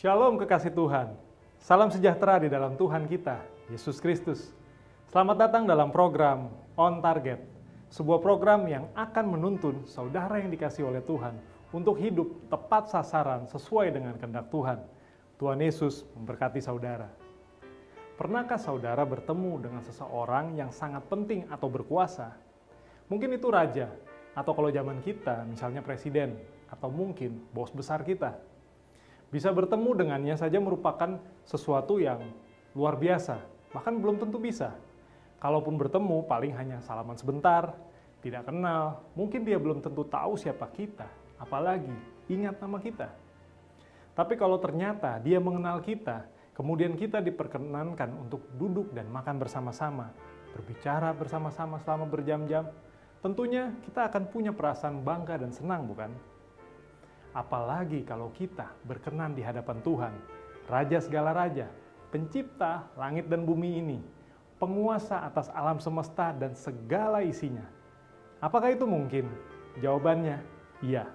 Shalom kekasih Tuhan. Salam sejahtera di dalam Tuhan kita, Yesus Kristus. Selamat datang dalam program On Target, sebuah program yang akan menuntun saudara yang dikasihi oleh Tuhan untuk hidup tepat sasaran sesuai dengan kehendak Tuhan. Tuhan Yesus memberkati saudara. Pernahkah saudara bertemu dengan seseorang yang sangat penting atau berkuasa? Mungkin itu raja, atau kalau zaman kita misalnya presiden, atau mungkin bos besar kita. Bisa bertemu dengannya saja merupakan sesuatu yang luar biasa, bahkan belum tentu bisa. Kalaupun bertemu, paling hanya salaman sebentar, tidak kenal, mungkin dia belum tentu tahu siapa kita, apalagi ingat nama kita. Tapi kalau ternyata dia mengenal kita, kemudian kita diperkenankan untuk duduk dan makan bersama-sama, berbicara bersama-sama selama berjam-jam, tentunya kita akan punya perasaan bangga dan senang, bukan? Apalagi kalau kita berkenan di hadapan Tuhan, Raja segala raja, pencipta langit dan bumi ini, penguasa atas alam semesta dan segala isinya. Apakah itu mungkin? Jawabannya, iya.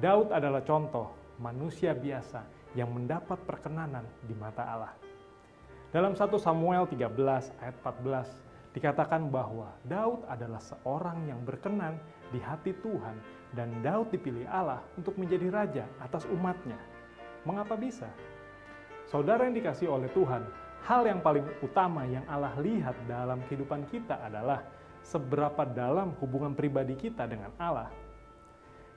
Daud adalah contoh manusia biasa yang mendapat perkenanan di mata Allah. Dalam 1 Samuel 13 ayat 14, dikatakan bahwa Daud adalah seorang yang berkenan di hati Tuhan dan Daud dipilih Allah untuk menjadi raja atas umatnya. Mengapa bisa? Saudara yang dikasihi oleh Tuhan, hal yang paling utama yang Allah lihat dalam kehidupan kita adalah seberapa dalam hubungan pribadi kita dengan Allah.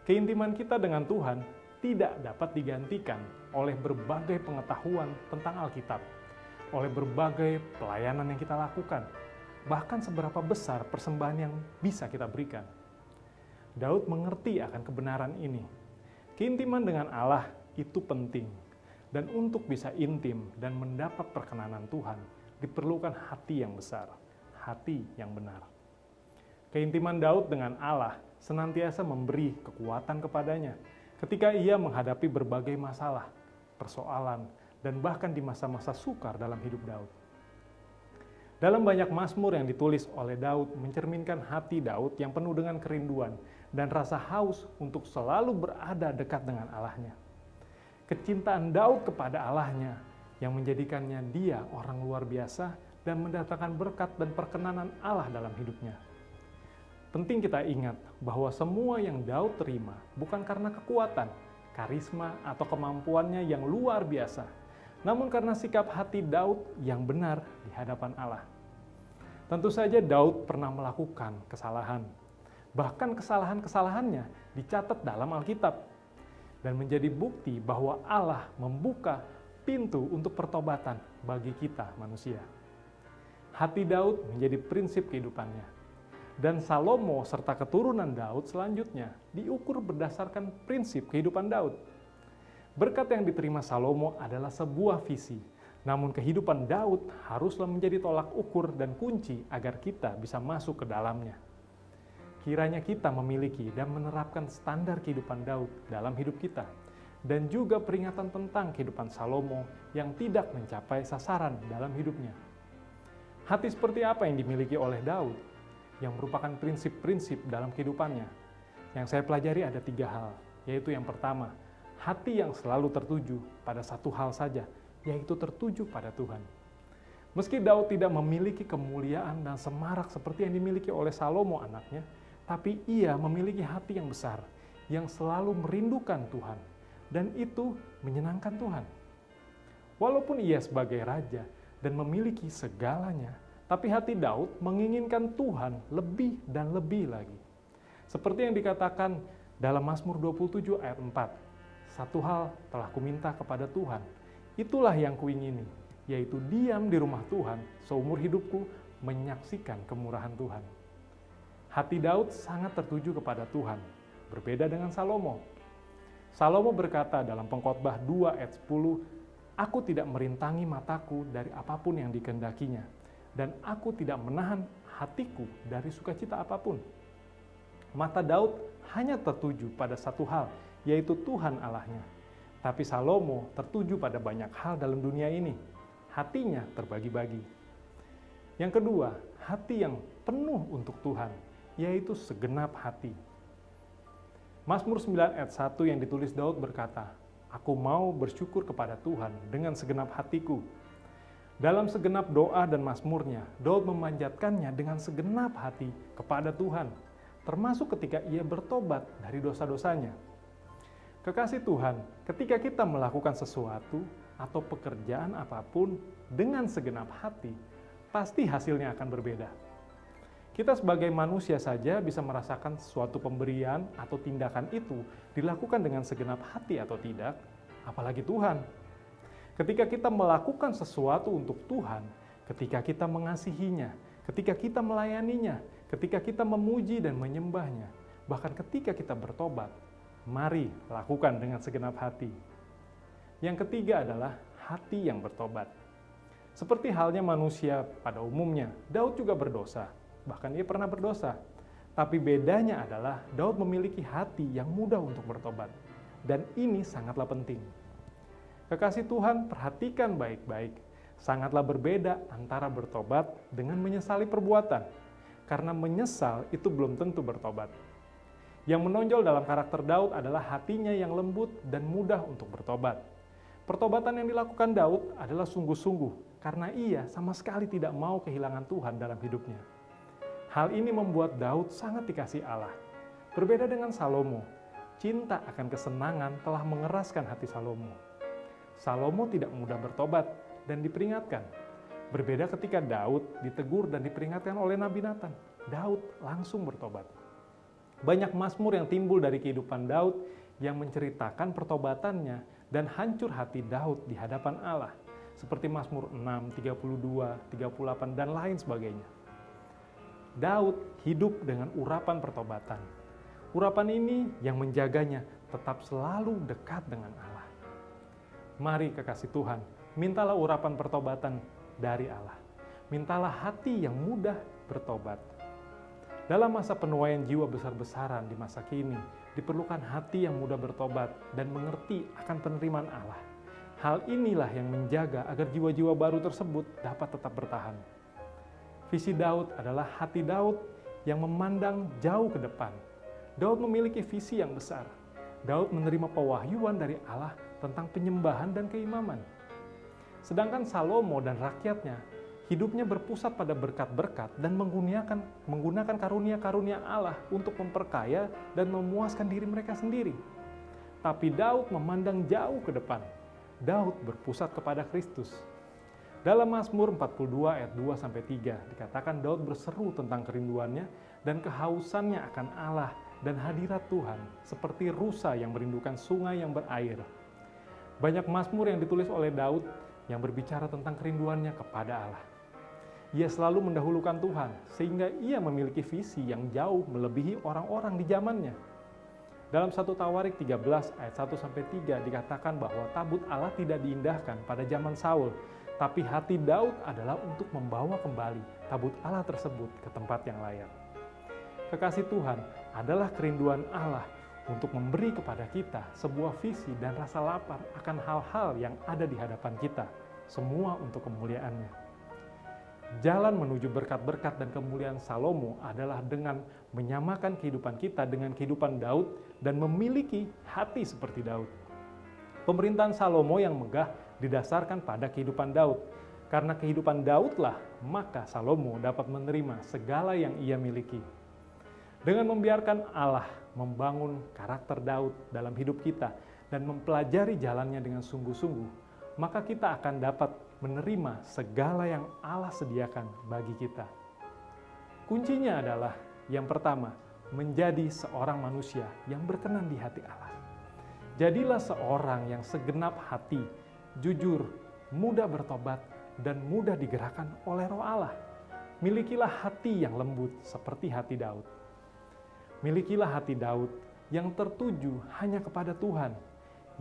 Keintiman kita dengan Tuhan tidak dapat digantikan oleh berbagai pengetahuan tentang Alkitab, oleh berbagai pelayanan yang kita lakukan, bahkan seberapa besar persembahan yang bisa kita berikan. Daud mengerti akan kebenaran ini. Keintiman dengan Allah itu penting. Dan untuk bisa intim dan mendapat perkenanan Tuhan, diperlukan hati yang besar, hati yang benar. Keintiman Daud dengan Allah senantiasa memberi kekuatan kepadanya ketika ia menghadapi berbagai masalah, persoalan, dan bahkan di masa-masa sukar dalam hidup Daud. Dalam banyak mazmur yang ditulis oleh Daud mencerminkan hati Daud yang penuh dengan kerinduan dan rasa haus untuk selalu berada dekat dengan Allahnya. Kecintaan Daud kepada Allahnya yang menjadikannya dia orang luar biasa dan mendatangkan berkat dan perkenanan Allah dalam hidupnya. Penting kita ingat bahwa semua yang Daud terima bukan karena kekuatan, karisma, atau kemampuannya yang luar biasa, namun karena sikap hati Daud yang benar di hadapan Allah. Tentu saja Daud pernah melakukan kesalahan. Bahkan kesalahan-kesalahannya dicatat dalam Alkitab dan menjadi bukti bahwa Allah membuka pintu untuk pertobatan bagi kita manusia. Hati Daud menjadi prinsip kehidupannya. Dan Salomo serta keturunan Daud selanjutnya diukur berdasarkan prinsip kehidupan Daud. Berkat yang diterima Salomo adalah sebuah visi, namun kehidupan Daud haruslah menjadi tolak ukur dan kunci agar kita bisa masuk ke dalamnya. Kiranya kita memiliki dan menerapkan standar kehidupan Daud dalam hidup kita, dan juga peringatan tentang kehidupan Salomo yang tidak mencapai sasaran dalam hidupnya. Hati seperti apa yang dimiliki oleh Daud, yang merupakan prinsip-prinsip dalam kehidupannya? Yang saya pelajari ada 3 hal, yaitu yang pertama, hati yang selalu tertuju pada satu hal saja, yaitu tertuju pada Tuhan. Meski Daud tidak memiliki kemuliaan dan semarak seperti yang dimiliki oleh Salomo anaknya, tapi ia memiliki hati yang besar, yang selalu merindukan Tuhan, dan itu menyenangkan Tuhan. Walaupun ia sebagai raja dan memiliki segalanya, tapi hati Daud menginginkan Tuhan lebih dan lebih lagi. Seperti yang dikatakan dalam Mazmur 27 ayat 4, "Satu hal telah kuminta kepada Tuhan, itulah yang kuingini, yaitu diam di rumah Tuhan seumur hidupku, menyaksikan kemurahan Tuhan." Hati Daud sangat tertuju kepada Tuhan, berbeda dengan Salomo. Salomo berkata dalam Pengkhotbah 2 ayat 10, "Aku tidak merintangi mataku dari apapun yang dikehendakinya, dan aku tidak menahan hatiku dari sukacita apapun." Mata Daud hanya tertuju pada satu hal, yaitu Tuhan Allahnya. Tapi Salomo tertuju pada banyak hal dalam dunia ini. Hatinya terbagi-bagi. Yang kedua, hati yang penuh untuk Tuhan, yaitu segenap hati. Mazmur 9 ayat 1 yang ditulis Daud berkata, Aku mau bersyukur kepada Tuhan dengan segenap hatiku. Dalam segenap doa dan mazmurnya, Daud memanjatkannya dengan segenap hati kepada Tuhan, termasuk ketika ia bertobat dari dosa-dosanya. Kekasih Tuhan, ketika kita melakukan sesuatu atau pekerjaan apapun dengan segenap hati, pasti hasilnya akan berbeda. Kita sebagai manusia saja bisa merasakan suatu pemberian atau tindakan itu dilakukan dengan segenap hati atau tidak, apalagi Tuhan. Ketika kita melakukan sesuatu untuk Tuhan, ketika kita mengasihinya, ketika kita melayaninya, ketika kita memuji dan menyembahnya, bahkan ketika kita bertobat, mari lakukan dengan segenap hati. Yang ketiga adalah hati yang bertobat. Seperti halnya manusia pada umumnya, Daud juga berdosa. Bahkan ia pernah berdosa. Tapi bedanya adalah Daud memiliki hati yang mudah untuk bertobat. Dan ini sangatlah penting. Kekasih Tuhan, perhatikan baik-baik. Sangatlah berbeda antara bertobat dengan menyesali perbuatan. Karena menyesal itu belum tentu bertobat. Yang menonjol dalam karakter Daud adalah hatinya yang lembut dan mudah untuk bertobat. Pertobatan yang dilakukan Daud adalah sungguh-sungguh karena ia sama sekali tidak mau kehilangan Tuhan dalam hidupnya. Hal ini membuat Daud sangat dikasihi Allah. Berbeda dengan Salomo, cinta akan kesenangan telah mengeraskan hati Salomo. Salomo tidak mudah bertobat dan diperingatkan. Berbeda ketika Daud ditegur dan diperingatkan oleh Nabi Nathan. Daud langsung bertobat. Banyak mazmur yang timbul dari kehidupan Daud yang menceritakan pertobatannya dan hancur hati Daud di hadapan Allah. Seperti Mazmur 6, 32, 38, dan lain sebagainya. Daud hidup dengan urapan pertobatan. Urapan ini yang menjaganya tetap selalu dekat dengan Allah. Mari kekasih Tuhan, mintalah urapan pertobatan dari Allah. Mintalah hati yang mudah bertobat. Dalam masa penuaian jiwa besar-besaran di masa kini, diperlukan hati yang mudah bertobat dan mengerti akan penerimaan Allah. Hal inilah yang menjaga agar jiwa-jiwa baru tersebut dapat tetap bertahan. Visi Daud adalah hati Daud yang memandang jauh ke depan. Daud memiliki visi yang besar. Daud menerima pewahyuan dari Allah tentang penyembahan dan keimaman. Sedangkan Salomo dan rakyatnya, hidupnya berpusat pada berkat-berkat dan menggunakan karunia-karunia Allah untuk memperkaya dan memuaskan diri mereka sendiri. Tapi Daud memandang jauh ke depan. Daud berpusat kepada Kristus. Dalam Mazmur 42 ayat 2-3 dikatakan Daud berseru tentang kerinduannya dan kehausannya akan Allah dan hadirat Tuhan seperti rusa yang merindukan sungai yang berair. Banyak mazmur yang ditulis oleh Daud yang berbicara tentang kerinduannya kepada Allah. Ia selalu mendahulukan Tuhan sehingga ia memiliki visi yang jauh melebihi orang-orang di zamannya. Dalam 1 Tawarik 13 ayat 1-3 dikatakan bahwa tabut Allah tidak diindahkan pada zaman Saul, tapi hati Daud adalah untuk membawa kembali tabut Allah tersebut ke tempat yang layak. Kekasih Tuhan adalah kerinduan Allah untuk memberi kepada kita sebuah visi dan rasa lapar akan hal-hal yang ada di hadapan kita, semua untuk kemuliaan-Nya. Jalan menuju berkat-berkat dan kemuliaan Salomo adalah dengan menyamakan kehidupan kita dengan kehidupan Daud dan memiliki hati seperti Daud. Pemerintahan Salomo yang megah didasarkan pada kehidupan Daud. Karena kehidupan Daudlah, maka Salomo dapat menerima segala yang ia miliki. Dengan membiarkan Allah membangun karakter Daud dalam hidup kita dan mempelajari jalannya dengan sungguh-sungguh, maka kita akan dapat menerima segala yang Allah sediakan bagi kita. Kuncinya adalah yang pertama, menjadi seorang manusia yang berkenan di hati Allah. Jadilah seorang yang segenap hati, jujur, mudah bertobat, dan mudah digerakkan oleh Roh Allah. Milikilah hati yang lembut seperti hati Daud. Milikilah hati Daud yang tertuju hanya kepada Tuhan,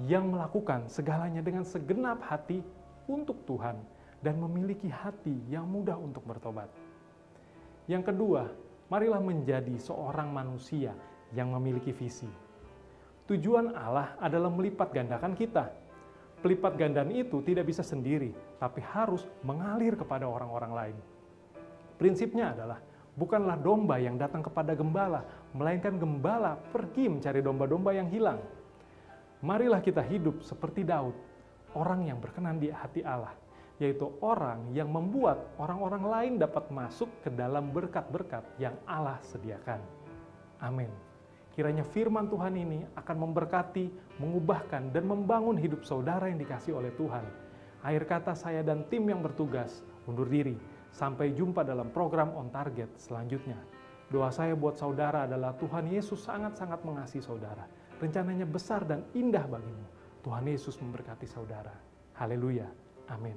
yang melakukan segalanya dengan segenap hati untuk Tuhan dan memiliki hati yang mudah untuk bertobat. Yang kedua, marilah menjadi seorang manusia yang memiliki visi. Tujuan Allah adalah melipat gandakan kita. Pelipat gandaan itu tidak bisa sendiri, tapi harus mengalir kepada orang-orang lain. Prinsipnya adalah bukanlah domba yang datang kepada gembala, melainkan gembala pergi mencari domba-domba yang hilang. Marilah kita hidup seperti Daud, orang yang berkenan di hati Allah, yaitu orang yang membuat orang-orang lain dapat masuk ke dalam berkat-berkat yang Allah sediakan. Amin. Kiranya firman Tuhan ini akan memberkati, mengubahkan, dan membangun hidup saudara yang dikasihi oleh Tuhan. Akhir kata, saya dan tim yang bertugas undur diri. Sampai jumpa dalam program On Target selanjutnya. Doa saya buat saudara adalah Tuhan Yesus sangat-sangat mengasihi saudara. Rencananya besar dan indah bagimu. Tuhan Yesus memberkati saudara. Haleluya. Amin.